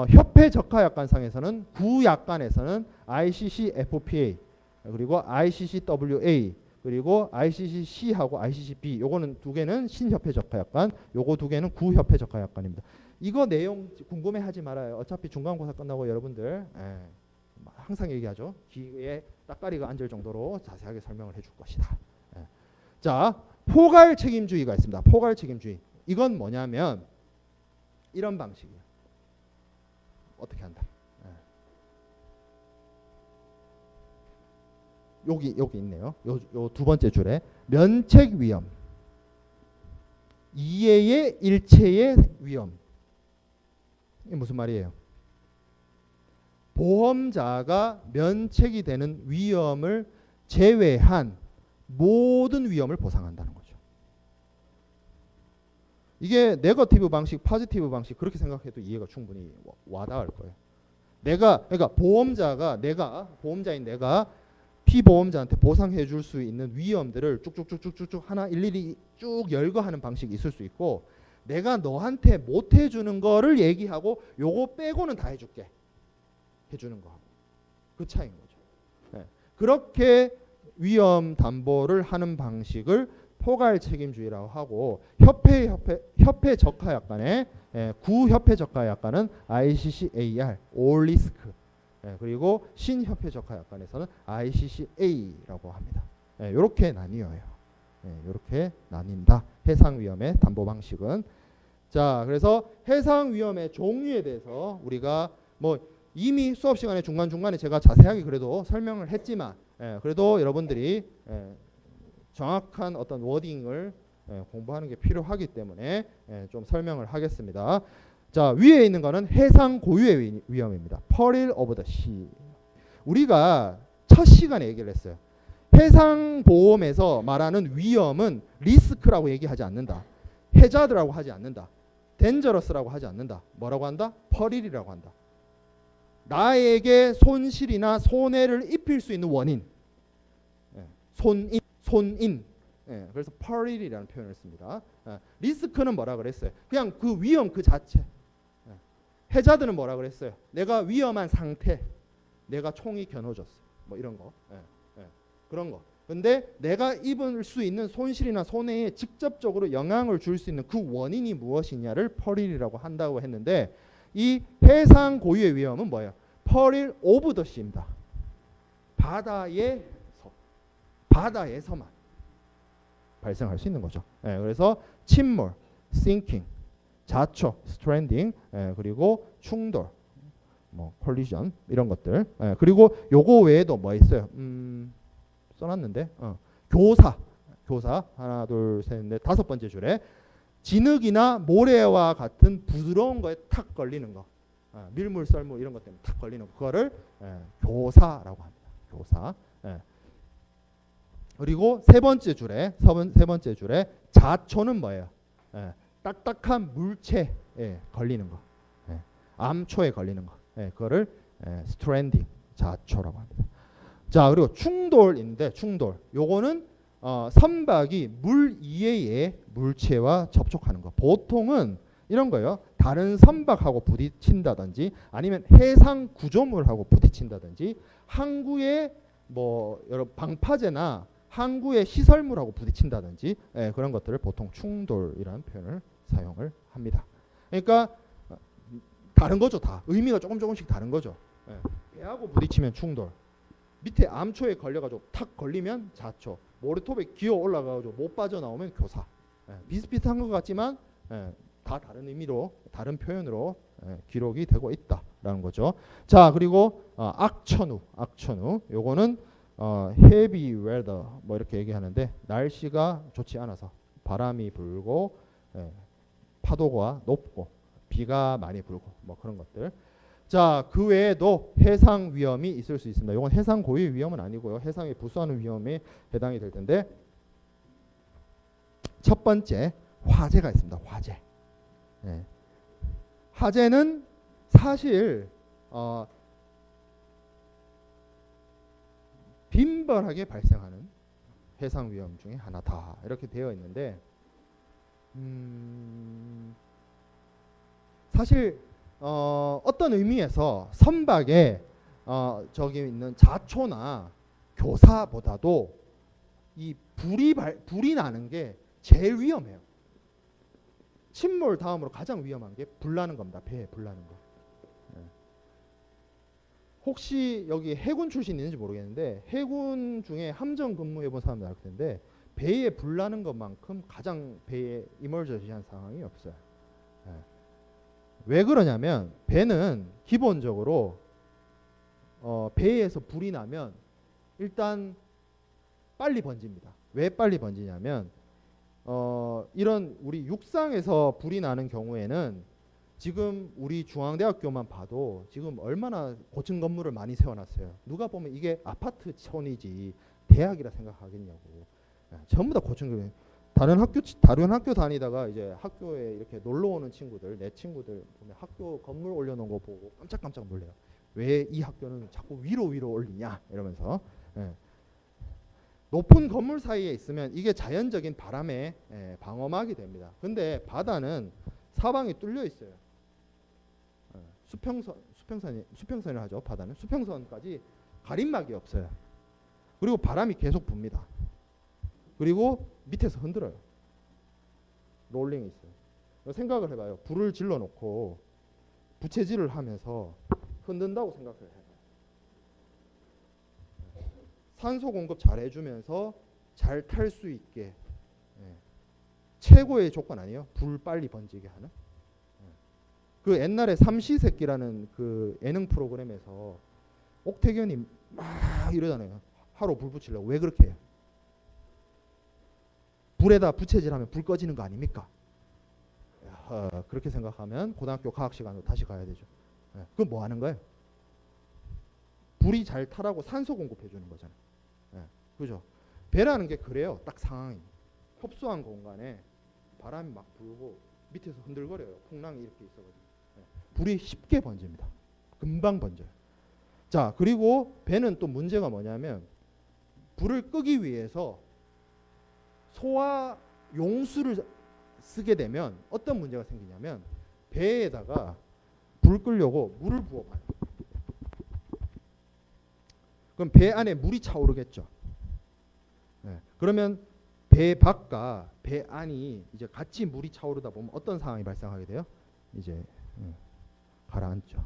협회 적하약관상에서는 구약관에서는 ICC-FPA 그리고 ICC-WA 그리고 ICC-C하고 ICC-B 요거는 두 개는 신협회 적하약관, 요거 두 개는 구협회 적하약관입니다. 이거 내용 궁금해하지 말아요. 어차피 중간고사 끝나고 여러분들 항상 얘기하죠. 귀에 따까리가 앉을 정도로 자세하게 설명을 해줄 것이다. 자, 포괄 책임주의가 있습니다. 포괄 책임주의. 이건 뭐냐면 이런 방식이에요. 어떻게 한다. 여기 있네요. 요 두 번째 줄에 면책 위험, 이해의 일체의 위험. 이게 무슨 말이에요? 보험자가 면책이 되는 위험을 제외한 모든 위험을 보상한다는 거죠. 이게 네거티브 방식, 포지티브 방식 그렇게 생각해도 이해가 충분히 와닿을 거예요. 그러니까 보험자인 내가 피보험자한테 보상해 줄 수 있는 위험들을 쭉쭉쭉쭉쭉 하나 일일이 쭉 열거하는 방식이 있을 수 있고 내가 너한테 못 해주는 거를 얘기하고 요거 빼고는 다 해줄게. 해주는 거. 그 차이인 거죠. 그렇게 위험 담보를 하는 방식을 포괄 책임주의라고 하고 협회 적하 약관의 구협회 적하 약관은 ICCAR All Risk 그리고 신협회 적하 약관에서는 ICCA라고 합니다. 이렇게 나뉘어요. 이렇게 나뉜다. 해상 위험의 담보 방식은. 자, 그래서 해상 위험의 종류에 대해서 우리가 뭐 이미 수업 시간에 중간중간에 제가 자세하게 그래도 설명을 했지만 그래도 여러분들이 정확한 어떤 워딩을 공부하는 게 필요하기 때문에 좀 설명을 하겠습니다. 자, 위에 있는 거는 해상 고유의 위험입니다. Peril of the Sea. 우리가 첫 시간에 얘기를 했어요. 해상 보험에서 말하는 위험은 리스크라고 얘기하지 않는다. 해자드라고 하지 않는다. dangerous라고 하지 않는다. 뭐라고 한다? peril이라고 한다. 나에게 손실이나 손해를 입힐 수 있는 원인. 손인. 그래서 peril이라는 표현을 씁니다. 리스크는 뭐라 그랬어요? 그냥 그 위험 그 자체. 해자드는 뭐라 그랬어요? 내가 위험한 상태. 내가 총이 겨눠졌어. 뭐 이런 거. 그런 거. 근데 내가 입을 수 있는 손실이나 손해에 직접적으로 영향을 줄 수 있는 그 원인이 무엇이냐를 peril이라고 한다고 했는데 이 해상 고유의 위험은 뭐예요? peril of the sea입니다. 바다에서만 발생할 수 있는 거죠. 그래서 침몰, sinking, 자초, stranding, 그리고 충돌, 뭐 collision 이런 것들. 그리고 요거 외에도 뭐 있어요? 써놨는데 교사 하나 둘 셋 넷 다섯 번째 줄에 진흙이나 모래와 같은 부드러운 거에 탁 걸리는 거, 밀물 썰물 이런 것 때문에 탁 걸리는 거, 그거를 교사라고 합니다. 교사. 그리고 세 번째 줄에 자초는 뭐예요? 딱딱한 물체에 걸리는 거, 암초에 걸리는 거, 그거를 stranding, 자초라고 합니다. 자, 그리고 충돌인데 충돌. 요거는 선박이 물 이외의 물체와 접촉하는 거. 보통은 이런 거예요. 다른 선박하고 부딪힌다든지 아니면 해상 구조물하고 부딪힌다든지 항구의 뭐 여러 방파제나 항구의 시설물하고 부딪힌다든지 그런 것들을 보통 충돌이라는 표현을 사용을 합니다. 그러니까 다른 거죠. 다 의미가 조금씩 다른 거죠. 배하고 부딪히면 충돌, 밑에 암초에 걸려가지고 탁 걸리면 자초, 모래톱에 기어 올라가가지고 못 빠져나오면 교사. 비슷비슷한 것 같지만 다 다른 의미로, 다른 표현으로 기록이 되고 있다라는 거죠. 자, 그리고 악천후. 요거는 heavy weather 뭐 이렇게 얘기하는데 날씨가 좋지 않아서 바람이 불고 파도가 높고 비가 많이 불고 뭐 그런 것들. 자, 그 외에도 해상 위험이 있을 수 있습니다. 이건 해상 고유의 위험은 아니고요. 해상에 부수하는 위험에 해당이 될 텐데 첫 번째 화재가 있습니다. 화재. 화재는 사실 빈번하게 발생하는 해상 위험 중에 하나다. 이렇게 되어 있는데 사실 어떤 의미에서 선박에 저기 있는 자초나 교사보다도 이 불이 나는 게 제일 위험해요. 침몰 다음으로 가장 위험한 게 불 나는 겁니다. 배에 불 나는 거. 혹시 여기 해군 출신 있는지 모르겠는데 해군 중에 함정 근무해 본 사람들 알 텐데 배에 불 나는 것만큼 가장 배에 이멀저시한 상황이 없어요. 왜 그러냐면 배는 기본적으로 배에서 불이 나면 일단 빨리 번집니다. 왜 빨리 번지냐면 이런 우리 육상에서 불이 나는 경우에는 지금 우리 중앙대학교만 봐도 지금 얼마나 고층 건물을 많이 세워놨어요. 누가 보면 이게 아파트촌이지 대학이라 생각하겠냐고. 전부 다 고층 건물. 다른 학교 다니다가 이제 학교에 이렇게 놀러 오는 친구들, 내 친구들 보면 학교 건물 올려놓은 거 보고 깜짝깜짝 놀래요. 왜 이 학교는 자꾸 위로 올리냐 이러면서. 높은 건물 사이에 있으면 이게 자연적인 바람에 방어막이 됩니다. 근데 바다는 사방이 뚫려 있어요. 수평선이라 하죠. 바다는 수평선까지 가림막이 없어요. 그리고 바람이 계속 붑니다. 그리고 밑에서 흔들어요. 롤링이 있어요. 생각을 해봐요. 불을 질러놓고 부채질을 하면서 흔든다고 생각을 해봐요. 산소 공급 잘 해주면서 잘 탈 수 있게 최고의 조건 아니에요? 불 빨리 번지게 하는. 그 옛날에 삼시세끼라는 그 예능 프로그램에서 옥태견이 막 이러잖아요. 하루 불 붙이려고. 왜 그렇게 해요? 불에다 부채질하면 불 꺼지는 거 아닙니까? 그렇게 생각하면 고등학교 과학 시간으로 다시 가야 되죠. 그럼 뭐 하는 거예요? 불이 잘 타라고 산소 공급해 주는 거잖아요. 그죠? 배라는 게 그래요. 딱 상황이. 협소한 공간에 바람이 막 불고 밑에서 흔들거려요. 풍랑이 이렇게 있어가지고. 불이 쉽게 번집니다. 금방 번져요. 자, 그리고 배는 또 문제가 뭐냐면 불을 끄기 위해서 소화 용수를 쓰게 되면 어떤 문제가 생기냐면 배에다가 불 끄려고 물을 부어봐요. 그럼 배 안에 물이 차오르겠죠. 그러면 배 밖과 배 안이 이제 같이 물이 차오르다 보면 어떤 상황이 발생하게 돼요? 이제 가라앉죠.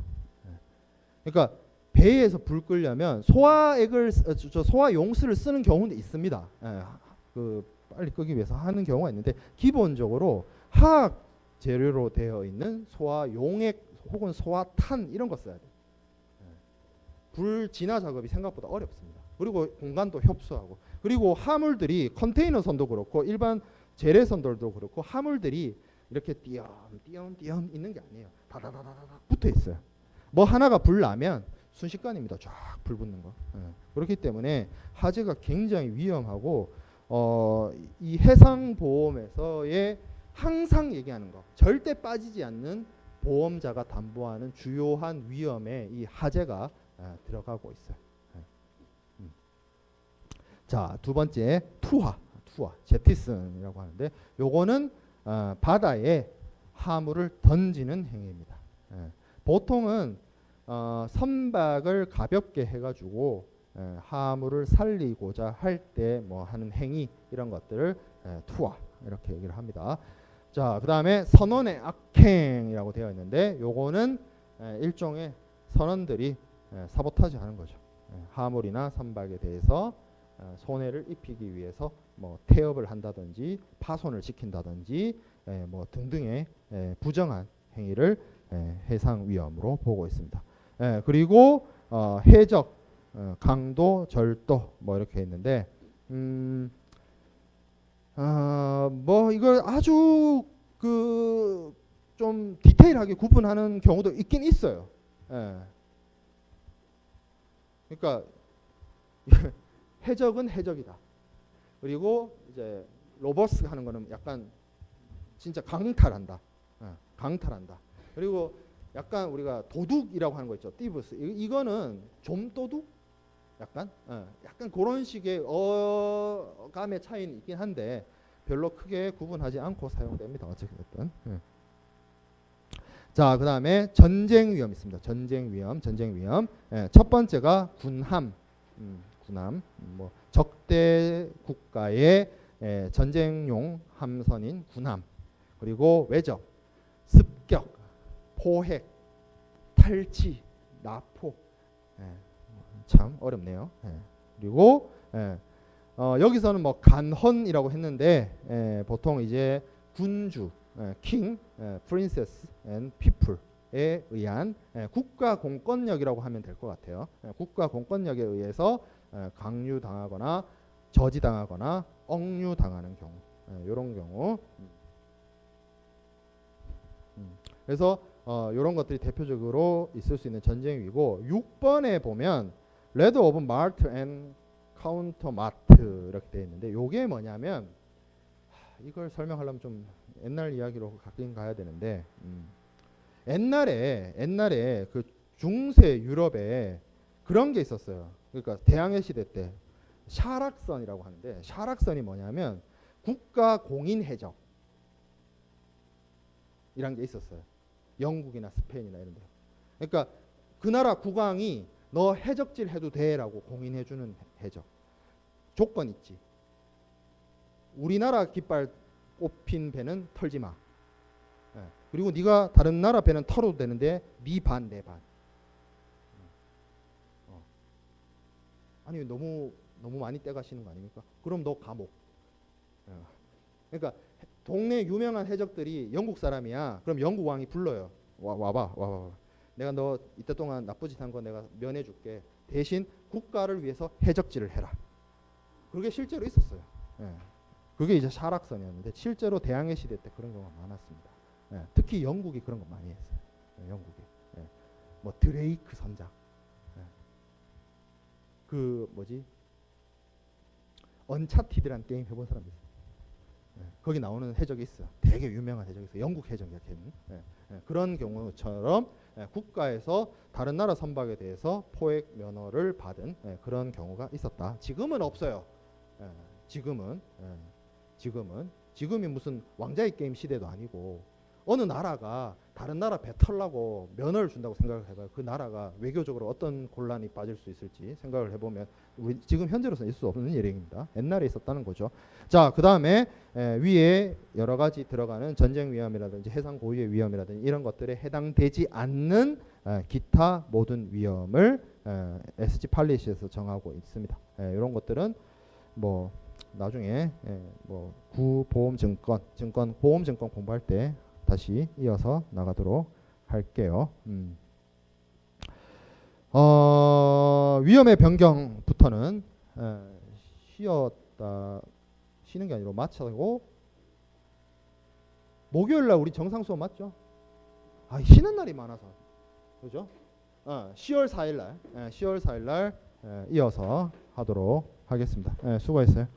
그러니까 배에서 불 끄려면 소화 용수를 쓰는 경우도 있습니다. 그 빨리 끄기 위해서 하는 경우가 있는데 기본적으로 화학 재료로 되어 있는 소화 용액 혹은 소화탄 이런 거 써야 돼요. 불 진화 작업이 생각보다 어렵습니다. 그리고 공간도 협소하고 그리고 화물들이 컨테이너 선도 그렇고 일반 재래선들도 그렇고 화물들이 이렇게 띄엄띄엄 있는 게 아니에요. 다다다다다 붙어 있어요. 뭐 하나가 불 나면 순식간입니다. 쫙 불 붙는 거. 그렇기 때문에 화재가 굉장히 위험하고 이 해상보험에서의 항상 얘기하는 거 절대 빠지지 않는 보험자가 담보하는 주요한 위험에 이 화재가 들어가고 있어요. 자, 두 번째 투하, 제티슨이라고 하는데 요거는 바다에 화물을 던지는 행위입니다. 보통은 선박을 가볍게 해가지고 화물을 살리고자 할 때 뭐 하는 행위 이런 것들을 투하 이렇게 얘기를 합니다. 자, 그 다음에 선원의 악행이라고 되어 있는데 요거는 일종의 선원들이 사보타지 하는 거죠. 화물이나 선박에 대해서 손해를 입히기 위해서 뭐 태업을 한다든지 파손을 시킨다든지 뭐 등등의 부정한 행위를 해상 위험으로 보고 있습니다. 그리고 해적, 강도, 절도 뭐 이렇게 있는데 뭐 이걸 아주 그 좀 디테일하게 구분하는 경우도 있긴 있어요. 그러니까 해적은 해적이다. 그리고 이제 로버스 하는 거는 약간 진짜 강탈한다. 강탈한다. 그리고 약간 우리가 도둑이라고 하는 거 있죠. 띠브스. 이거는 좀도둑? 약간 그런 식의 어감의 차이는 있긴 한데 별로 크게 구분하지 않고 사용됩니다. 어쨌든. 자, 그 다음에 전쟁 위험 있습니다. 전쟁 위험. 첫 번째가 군함. 뭐 적대 국가의 전쟁용 함선인 군함. 그리고 외적, 습격, 포획, 탈취, 납포. 참 어렵네요. 그리고 여기서는 뭐 간헌이라고 했는데 보통 이제 군주, king, princess and people에 의한 국가 공권력이라고 하면 될 것 같아요. 국가 공권력에 의해서 강류당하거나 저지당하거나 억류당하는 경우, 이런 경우. 그래서 이런 것들이 대표적으로 있을 수 있는 전쟁위고 6번에 보면 레드 오브 마르트 앤 카운터 마트 이렇게 되어 있는데 이게 뭐냐면 이걸 설명하려면 좀 옛날 이야기로 가긴 가야 되는데 옛날에 그 중세 유럽에 그런 게 있었어요. 그러니까 대항해 시대 때 샤락선이라고 하는데 샤락선이 뭐냐면 국가 공인 해적 이란 게 있었어요. 영국이나 스페인이나 이런 데. 그러니까 그 나라 국왕이 너 해적질 해도 돼라고 공인해 주는 해적. 조건 있지. 우리나라 깃발 꼽힌 배는 털지 마. 예. 그리고 네가 다른 나라 배는 털어도 되는데 네 반, 내 반. 아니 너무 많이 떼가시는 거 아닙니까? 그럼 너 감옥. 그러니까 동네 유명한 해적들이 영국 사람이야. 그럼 영국 왕이 불러요. 와봐. 내가 너 이때 동안 나쁜 짓 한 거 내가 면해줄게. 대신 국가를 위해서 해적질을 해라. 그게 실제로 있었어요. 그게 이제 샤락선이었는데 실제로 대항해 시대 때 그런 경우가 많았습니다. 특히 영국이 그런 거 많이 했어요. 영국이. 뭐 드레이크 선장. 그 뭐지? 언차티드라는 게임 해본 사람 있어요. 거기 나오는 해적이 있어요. 되게 유명한 해적이 있어요. 영국 해적이야, 걔는. 그런 경우처럼 국가에서 다른 나라 선박에 대해서 포획 면허를 받은 그런 경우가 있었다. 지금은 없어요. 지금이 무슨 왕자의 게임 시대도 아니고 어느 나라가 다른 나라 배 털라고 면허를 준다고 생각을 해봐요. 그 나라가 외교적으로 어떤 곤란이 빠질 수 있을지 생각을 해보면 지금 현재로서는 있을 수 없는 일행입니다. 옛날에 있었다는 거죠. 자, 그 다음에 위에 여러 가지 들어가는 전쟁 위험이라든지 해상 고유의 위험이라든지 이런 것들에 해당되지 않는 기타 모든 위험을 SG 팔리시에서 정하고 있습니다. 이런 것들은 뭐 나중에 뭐 구보험증권 보험증권 공부할 때 다시 이어서 나가도록 할게요. 위험의 변경부터는 쉬는 게 아니라 마치고 목요일날 우리 정상 수업 맞죠? 쉬는 날이 많아서 그죠? 10월 4일날 이어서 하도록 하겠습니다. 수고했어요.